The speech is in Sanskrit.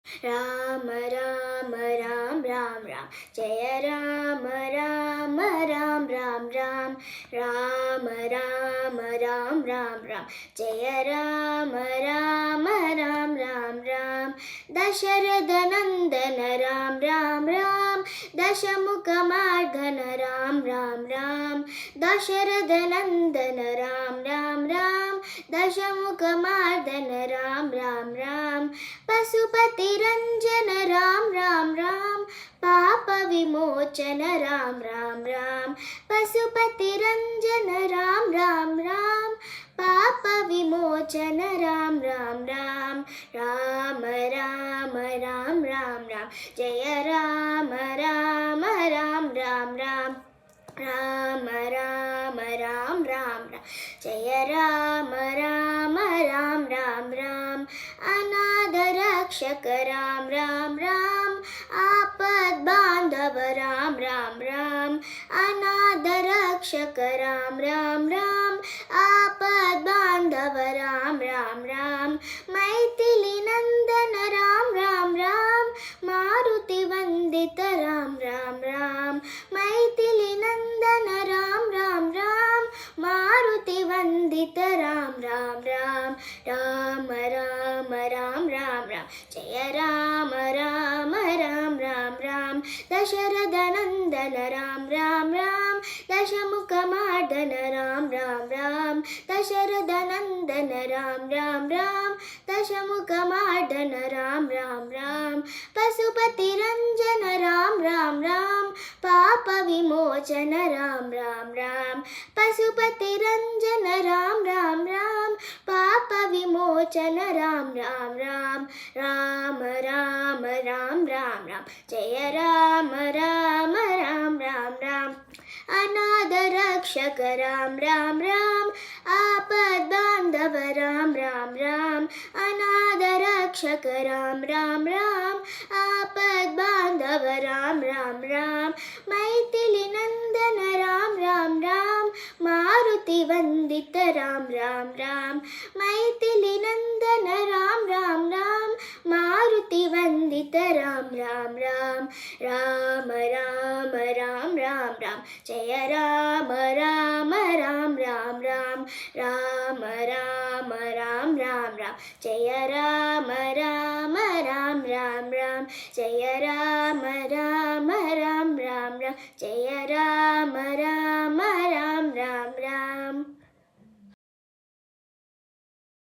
राम राम राम राम राम जय राम राम राम राम राम राम राम राम राम राम जय राम राम राम राम राम दशरथ नंदन राम राम राम दशमुख मार्दन राम राम राम दशरथ नंदन राम राम राम दशमुख मार्दन राम राम राम पशुपति रंजन राम राम राम पाप विमोचन राम राम राम पशुपति रंजन राम राम राम पाप विमोचन राम राम राम राम राम राम राम राम जय राम राम राम राम राम राम राम राम राम राम जय राम राम राम राम राम अनाथ रक्षक राम राम राम आपद बांधव राम राम राम अनाथ रक्षक राम राम राम आपद बांधव राम राम राम मैथिली नंदन राम राम राम मारुति वंदित राम राम राम मैथिली नंदन राम राम राम मारुति वंदित राम राम राम राम राम राम राम राम जय राम राम राम राम राम दशरथ नंदन राम राम राम दशमुख मार्दन राम राम राम दशरथ नंदन राम राम राम दशमुख मार्दन राम राम राम पशुपति रंजन राम राम राम पाप विमोचन राम राम राम पशुपति रंजन राम राम राम पाप विमोचन राम राम राम राम राम राम राम राम जय राम राम राम राम राम अनाथ रक्षक राम राम राम आपद बांधव राम राम राम अनाथ रक्षक राम राम राम आपद बांधव राम राम राम मैथिली नंदन राम राम राम मारुति वंदित राम राम राम मैथिली नंदन राम राम राम मारुति वंदित राम राम राम राम राम राम राम राम जय राम राम राम राम राम राम राम राम राम राम जय राम राम राम राम राम जय राम राम राम राम राम जय राम राम राम